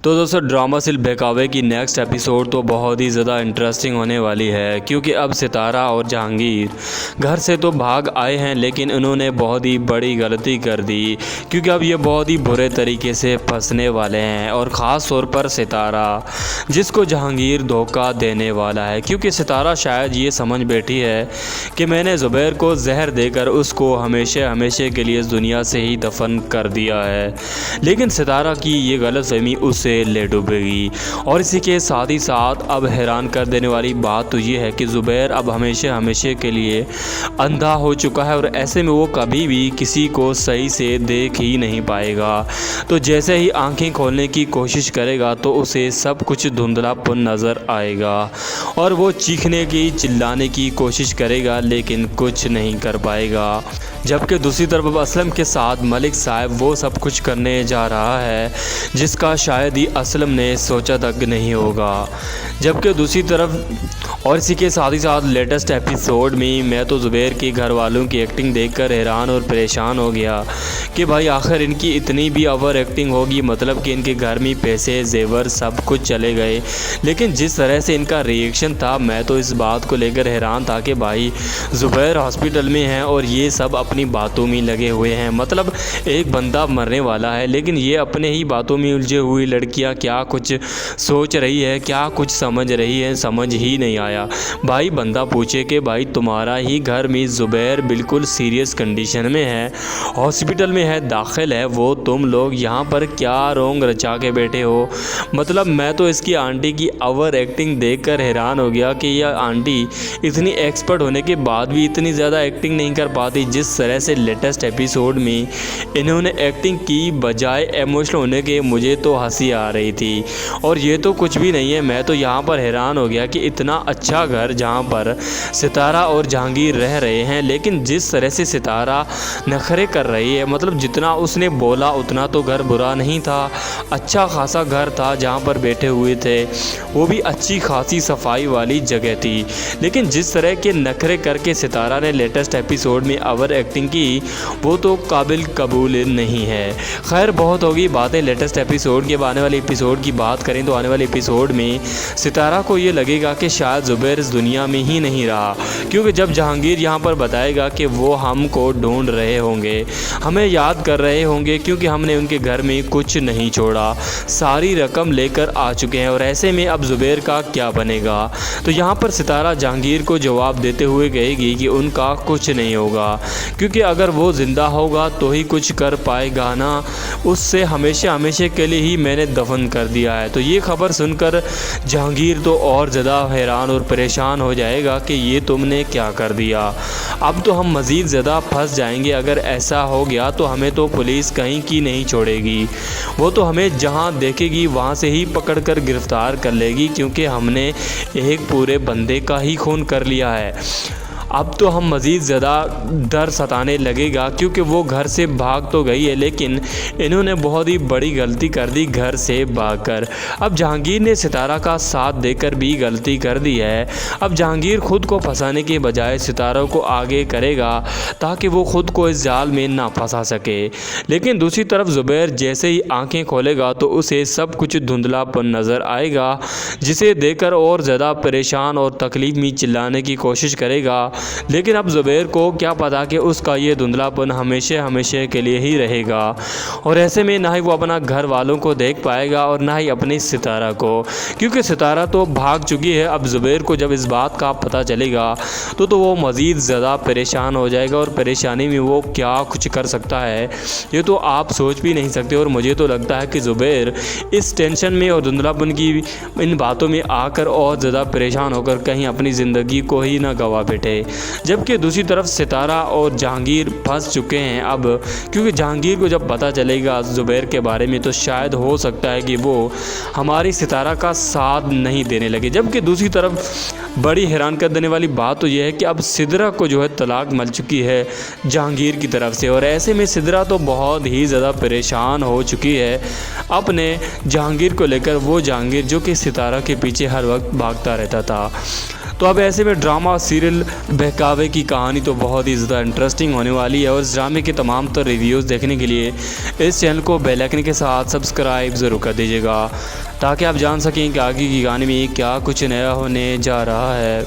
तो दोस्तों ड्रामा सिर्फ बहकावे की नेक्स्ट एपिसोड तो बहुत ही ज़्यादा इंटरेस्टिंग होने वाली है, क्योंकि अब सितारा और जहांगीर घर से तो भाग आए हैं, लेकिन उन्होंने बहुत ही बड़ी गलती कर दी, क्योंकि अब ये बहुत ही बुरे तरीके से फंसने वाले हैं। और ख़ास तौर पर सितारा, जिसको जहांगीर धोखा देने वाला है, क्योंकि सितारा शायद ये समझ बैठी है कि मैंने ज़ुबैर को जहर देकर उसको हमेशा हमेशा के लिए इस दुनिया से ही दफन कर दिया है। लेकिन सितारा की ये गलतफहमी उसे ले डूबेगी। और इसी के साथ ही साथ अब हैरान कर देने वाली बात तो ये है कि ज़ुबैर अब हमेशा हमेशा के लिए अंधा हो चुका है, और ऐसे में वो कभी भी किसी को सही से देख ही नहीं पाएगा। तो जैसे ही आंखें खोलने की कोशिश करेगा तो उसे सब कुछ धुंधलापन नज़र आएगा, और वो चीखने की चिल्लाने की कोशिश करेगा, लेकिन कुछ नहीं कर पाएगा। जबकि दूसरी तरफ अब असलम के साथ मलिक साहब वो सब कुछ करने जा रहा है जिसका शायद ही असलम ने सोचा तक नहीं होगा। जबकि दूसरी तरफ और इसी के साथ ही साथ लेटेस्ट एपिसोड में मैं तो ज़ुबैर के घर वालों की एक्टिंग देखकर हैरान और परेशान हो गया कि भाई आखिर इनकी इतनी भी ओवर एक्टिंग होगी, मतलब कि इनके घर में पैसे जेवर सब कुछ चले गए, लेकिन जिस तरह से इनका रिएक्शन था मैं तो इस बात को लेकर हैरान था कि भाई ज़ुबैर हॉस्पिटल में हैं और ये सब अपनी बातों में लगे हुए हैं। मतलब एक बंदा मरने वाला है, लेकिन ये अपने ही बातों में उलझे हुई लड़कियां क्या कुछ सोच रही है, क्या कुछ समझ रही है, समझ ही नहीं आया। भाई बंदा पूछे कि भाई तुम्हारा ही घर में ज़ुबैर बिल्कुल सीरियस कंडीशन में है, हॉस्पिटल में है, दाखिल है, वो तुम लोग यहाँ पर क्या रोंग रचा के बैठे हो। मतलब मैं तो इसकी आंटी की ओवर एक्टिंग देखकर हैरान हो गया कि यह आंटी इतनी एक्सपर्ट होने के बाद भी इतनी ज़्यादा एक्टिंग नहीं कर पाती। जिस तरह से लेटेस्ट एपिसोड में इन्होंने एक्टिंग की बजाय इमोशनल होने के, मुझे तो हंसी आ रही थी। और ये तो कुछ भी नहीं है, मैं तो यहाँ पर हैरान हो गया कि इतना अच्छा घर जहाँ पर सितारा और जहांगीर रह रहे हैं, लेकिन जिस तरह से सितारा नखरे कर रही है, मतलब जितना उसने बोला उतना तो घर बुरा नहीं था, अच्छा खासा घर था जहाँ पर बैठे हुए थे, वो भी अच्छी खासी सफाई वाली जगह थी। लेकिन जिस तरह के नखरे करके सितारा ने लेटेस्ट एपिसोड में ओवर एक्टिंग की, वो तो काबिल कबूल नहीं है। खैर बहुत होगी बातें लेटेस्ट एपिसोड के। आने वाले एपिसोड की बात करें तो आने वाले एपिसोड में सितारा को ये लगेगा कि शायद ज़ुबैर इस दुनिया में ही नहीं रहा, क्योंकि जब जहांगीर यहाँ पर बताएगा कि वो हमको ढूंढ रहे होंगे, हमें याद कर रहे होंगे, क्योंकि हमने उनके घर में कुछ नहीं छोड़ा, सारी रकम लेकर आ चुके हैं, और ऐसे में अब ज़ुबैर का क्या बनेगा। तो यहाँ पर सितारा जहांगीर को जवाब देते हुए कहेगी कि उनका कुछ नहीं होगा, क्योंकि अगर वो ज़िंदा होगा तो ही कुछ कर पाएगा ना, उससे हमेशा हमेशा के लिए ही मैंने दफन कर दिया है। तो ये खबर सुनकर जहांगीर तो और ज़्यादा हैरान और परेशान हो जाएगा कि ये तुमने क्या कर दिया, अब तो हम मज़ीद ज़्यादा फंस जाएंगे। अगर ऐसा हो गया तो हमें तो पुलिस कहीं की नहीं छोड़ेगी, वो तो हमें जहाँ देखेगी वहाँ से ही पकड़ कर गिरफ़्तार कर लेगी, क्योंकि हमने एक पूरे बंदे का ही खून कर लिया है। अब तो हम मज़ीद ज़्यादा डर सताने लगेगा, क्योंकि वो घर से भाग तो गई है, लेकिन इन्होंने बहुत ही बड़ी गलती कर दी घर से भागकर। अब जहांगीर ने सितारा का साथ देकर भी गलती कर दी है। अब जहांगीर खुद को फंसाने के बजाय सितारा को आगे करेगा ताकि वो खुद को इस जाल में ना फंसा सके। लेकिन दूसरी तरफ ज़ुबैर जैसे ही आंखें खोलेगा तो उसे सब कुछ धुंधलापन नज़र आएगा, जिसे देखकर और ज़्यादा परेशान और तकलीफ़ में चिल्लाने की कोशिश करेगा। लेकिन अब ज़ुबैर को क्या पता कि उसका ये धुंधलापन हमेशा हमेशा के लिए ही रहेगा, और ऐसे में ना ही वो अपना घर वालों को देख पाएगा और ना ही अपनी सितारा को, क्योंकि सितारा तो भाग चुकी है। अब ज़ुबैर को जब इस बात का पता चलेगा तो वो मज़ीद ज़्यादा परेशान हो जाएगा, और परेशानी में वो क्या कुछ कर सकता है ये तो आप सोच भी नहीं सकते। और मुझे तो लगता है कि ज़ुबैर इस टेंशन में और धुंधलापन की इन बातों में आकर और ज़्यादा परेशान होकर कहीं अपनी ज़िंदगी को ही ना गंवा बैठे। जबकि दूसरी तरफ सितारा और जहांगीर फंस चुके हैं अब, क्योंकि जहांगीर को जब पता चलेगा ज़ुबैर के बारे में तो शायद हो सकता है कि वो हमारी सितारा का साथ नहीं देने लगे। जबकि दूसरी तरफ बड़ी हैरान कर देने वाली बात तो यह है कि अब सिदरा को जो है तलाक मिल चुकी है जहांगीर की तरफ से, और ऐसे में सिदरा तो बहुत ही ज़्यादा परेशान हो चुकी है अपने जहांगीर को लेकर। वो जहांगीर जो कि सितारा के पीछे हर वक्त भागता रहता था। तो अब ऐसे में ड्रामा सीरियल बहकावे की कहानी तो बहुत ही ज़्यादा इंटरेस्टिंग होने वाली है। और इस ड्रामे के तमाम तर रिव्यूज़ देखने के लिए इस चैनल को बेल आइकन के साथ सब्सक्राइब ज़रूर कर दीजिएगा, ताकि आप जान सकें कि आगे की कहानी में क्या कुछ नया होने जा रहा है।